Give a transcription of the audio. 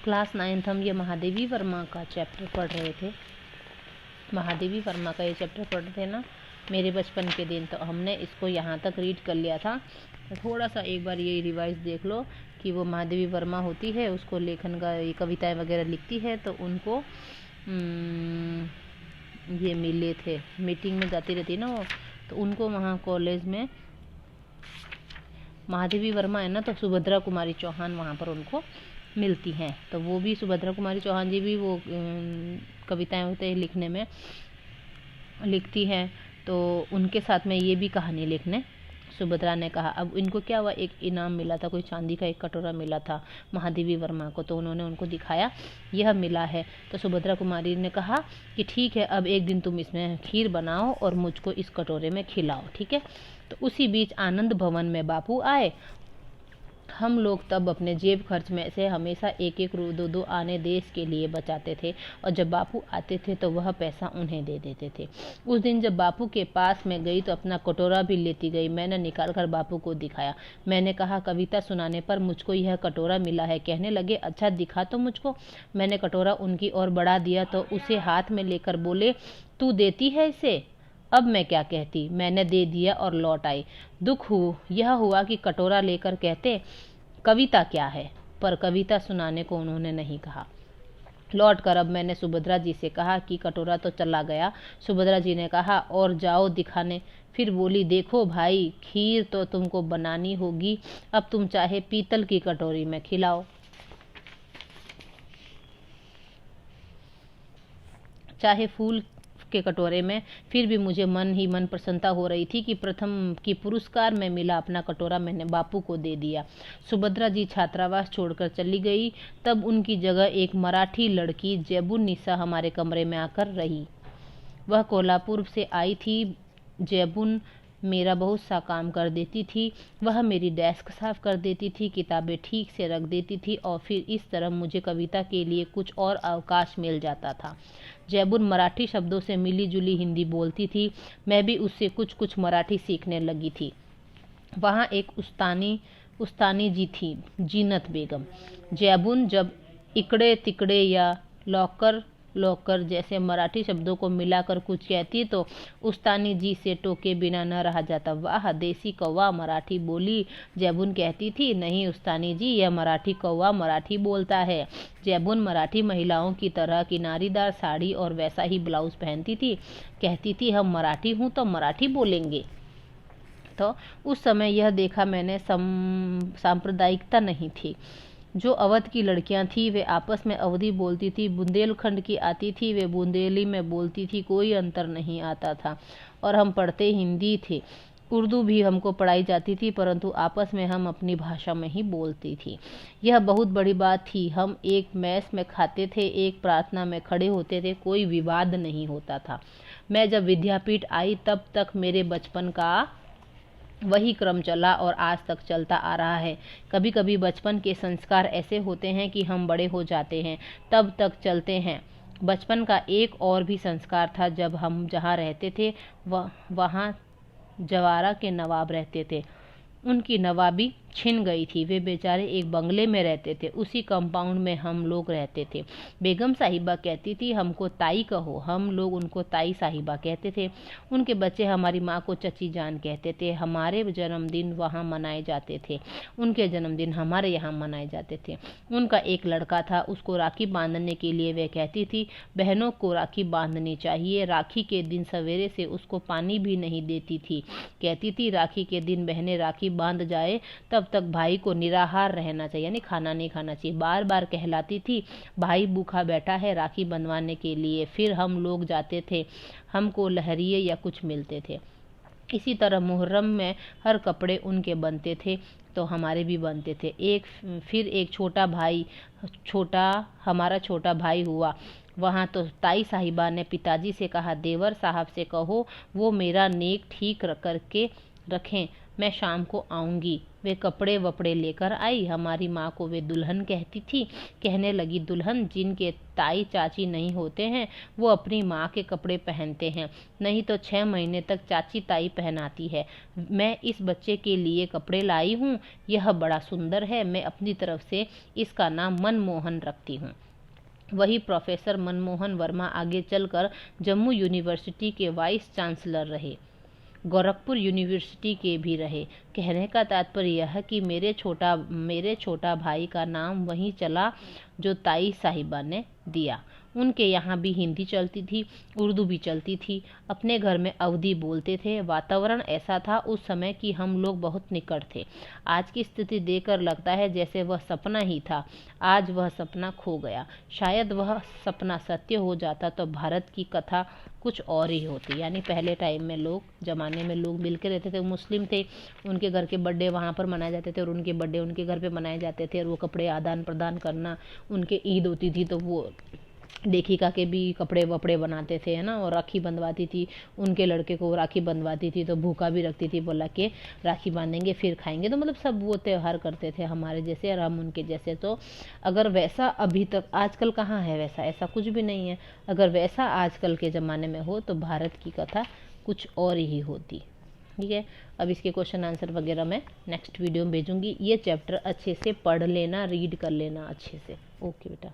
Class 9th हम ये महादेवी वर्मा का चैप्टर पढ़ रहे थे। महादेवी वर्मा का ये चैप्टर पढ़ रहे थे ना मेरे बचपन के दिन, तो हमने इसको यहाँ तक रीड कर लिया था। तो थोड़ा सा एक बार ये रिवाइज देख लो कि वो महादेवी वर्मा होती है, उसको लेखन का ये कविताएं वगैरह लिखती है, तो उनको ये मिले थे, मीटिंग में जाती रहती ना वो, तो उनको वहाँ कॉलेज में महादेवी वर्मा है ना, तो सुभद्रा कुमारी चौहान वहाँ पर उनको मिलती हैं। तो वो भी सुभद्रा कुमारी चौहान जी भी वो कविताएं होते हैं लिखने में लिखती हैं, तो उनके साथ में ये भी कहानी लिखने सुभद्रा ने कहा। अब इनको क्या हुआ, एक इनाम मिला था, कोई चांदी का एक कटोरा मिला था महादेवी वर्मा को, तो उन्होंने उनको दिखाया यह मिला है। तो सुभद्रा कुमारी ने कहा कि ठीक है, अब एक दिन तुम इसमें खीर बनाओ और मुझको इस कटोरे में खिलाओ, ठीक है। तो उसी बीच आनंद भवन में बापू आए। हम लोग तब अपने जेब खर्च में से हमेशा एक एक दो आने देश के लिए बचाते थे, और जब बापू आते थे तो वह पैसा उन्हें दे देते थे। उस दिन जब बापू के पास में गई तो अपना कटोरा भी लेती गई। मैंने निकाल कर बापू को दिखाया। मैंने कहा, कविता सुनाने पर मुझको यह कटोरा मिला है। कहने लगे, अच्छा दिखा तो मुझको। मैंने कटोरा उनकी ओर बढ़ा दिया तो उसे हाथ में लेकर बोले, तू देती है इसे? अब मैं क्या कहती, मैंने दे दिया और लौट आई। दुख यह हुआ कि कटोरा लेकर कहते कविता क्या है, पर कविता सुनाने को उन्होंने नहीं कहा। लौट कर अब मैंने सुभद्रा जी से कहा कि कटोरा तो चला गया। सुभद्रा जी ने कहा, और जाओ दिखाने। फिर बोली, देखो भाई, खीर तो तुमको बनानी होगी, अब तुम चाहे पीतल की कटोरी में खिलाओ, चाहे फूल के कटोरे में। फिर भी मुझे मन ही मन प्रसन्नता हो रही थी कि प्रथम की पुरस्कार में मिला अपना कटोरा मैंने बापू को दे दिया। सुभद्रा जी छात्रावास छोड़कर चली गई। तब उनकी जगह एक मराठी लड़की जैबुन निसा हमारे कमरे में आकर रही। वह कोल्हापुर से आई थी। जैबुन मेरा बहुत सा काम कर देती थी। वह मेरी डेस्क साफ कर देती थी, किताबें ठीक से रख देती थी, और फिर इस तरह मुझे कविता के लिए कुछ और अवकाश मिल जाता था। जैबुन मराठी शब्दों से मिली जुली हिंदी बोलती थी। मैं भी उससे कुछ कुछ मराठी सीखने लगी थी। वहाँ एक उस्तानी जी थी, जीनत बेगम। जैबुन जब इकड़े तिकड़े या लौकर जैसे मराठी शब्दों को मिलाकर कुछ कहती तो उस्तानी जी से टोके बिना न रहा जाता। वाह देसी कौवा मराठी बोली, जैबुन कहती थी। नहीं उस्तानी जी, यह मराठी कौवा मराठी बोलता है। जैबुन मराठी महिलाओं की तरह किनारीदार साड़ी और वैसा ही ब्लाउज पहनती थी। कहती थी, हम मराठी हूँ तो मराठी बोलेंगे। तो उस समय यह देखा मैंने, सांप्रदायिकता नहीं थी। जो अवध की लड़कियां थी वे आपस में अवधी बोलती थी, बुंदेलखंड की आती थी वे बुंदेली में बोलती थी, कोई अंतर नहीं आता था। और हम पढ़ते हिंदी थे। उर्दू भी हमको पढ़ाई जाती थी, परंतु आपस में हम अपनी भाषा में ही बोलती थी। यह बहुत बड़ी बात थी। हम एक मैस में खाते थे, एक प्रार्थना में खड़े होते थे, कोई विवाद नहीं होता था। मैं जब विद्यापीठ आई तब तक मेरे बचपन का वही क्रम चला और आज तक चलता आ रहा है। कभी कभी बचपन के संस्कार ऐसे होते हैं कि हम बड़े हो जाते हैं तब तक चलते हैं। बचपन का एक और भी संस्कार था। जब हम जहाँ रहते थे वहाँ जवारा के नवाब रहते थे। उनकी नवाबी छिन गई थी। वे बेचारे एक बंगले में रहते थे। उसी कंपाउंड में हम लोग रहते थे। बेगम साहिबा कहती थी, हमको ताई कहो। हम लोग उनको ताई साहिबा कहते थे। उनके बच्चे हमारी माँ को चची जान कहते थे। हमारे जन्मदिन वहाँ मनाए जाते थे, उनके जन्मदिन हमारे यहाँ मनाए जाते थे। उनका एक लड़का था, उसको राखी बांधने के लिए वे कहती थी, बहनों को राखी बांधनी चाहिए। राखी के दिन सवेरे से उसको पानी भी नहीं देती थी। कहती थी, राखी के दिन बहनें राखी बांध जाए तब तक भाई को निराहार रहना चाहिए, यानी खाना नहीं खाना चाहिए। बार बार कहलाती थी, भाई भूखा बैठा है राखी बंधवाने के लिए। फिर हम लोग जाते थे, हमको लहरिये या कुछ मिलते थे। इसी तरह मुहर्रम में हर कपड़े उनके बनते थे तो हमारे भी बनते थे। फिर एक हमारा छोटा भाई हुआ। वहाँ तो ताई साहिबा ने पिताजी से कहा, देवर साहब से कहो वो मेरा नेक ठीक करके रखें। मैं शाम को आऊँगी। वे कपड़े वपड़े लेकर आई। हमारी माँ को वे दुल्हन कहती थी। कहने लगी, दुल्हन जिनके ताई चाची नहीं होते हैं वो अपनी माँ के कपड़े पहनते हैं, नहीं तो 6 महीने तक चाची ताई पहनाती है। मैं इस बच्चे के लिए कपड़े लाई हूँ, यह बड़ा सुंदर है। मैं अपनी तरफ से इसका नाम मनमोहन रखती हूँ। वही प्रोफेसर मनमोहन वर्मा आगे चलकर जम्मू यूनिवर्सिटी के वाइस चांसलर रहे, गोरखपुर यूनिवर्सिटी के भी रहे। कहने का तात्पर्य यह कि मेरे छोटा भाई का नाम वहीं चला जो ताई साहिबा ने दिया। उनके यहाँ भी हिंदी चलती थी, उर्दू भी चलती थी। अपने घर में अवधी बोलते थे। वातावरण ऐसा था उस समय कि हम लोग बहुत निकट थे। आज की स्थिति देखकर लगता है जैसे वह सपना ही था। आज वह सपना खो गया। शायद वह सपना सत्य हो जाता तो भारत की कथा कुछ और ही होती। यानी पहले टाइम में ज़माने में लोग मिल के रहते थे। मुस्लिम थे, उनके घर के बर्थडे वहाँ पर मनाए जाते थे और उनके बर्थडे उनके घर पे मनाए जाते थे। और वो कपड़े आदान प्रदान करना, उनके ईद होती थी तो वो लेखिका के भी कपड़े वपड़े बनाते थे, है ना। और राखी बंधवाती थी, उनके लड़के को राखी बंधवाती थी तो भूखा भी रखती थी, बोला कि राखी बांधेंगे फिर खाएंगे। तो मतलब सब वो त्यौहार करते थे हमारे जैसे और हम उनके जैसे। तो अगर वैसा अभी तक आजकल कहाँ है वैसा, ऐसा कुछ भी नहीं है। अगर वैसा आजकल के ज़माने में हो तो भारत की कथा कुछ और ही होती। ठीक है, अब इसके क्वेश्चन आंसर वगैरह मैं नेक्स्ट वीडियो में भेजूंगी। ये चैप्टर अच्छे से पढ़ लेना, रीड कर लेना अच्छे से। ओके बेटा।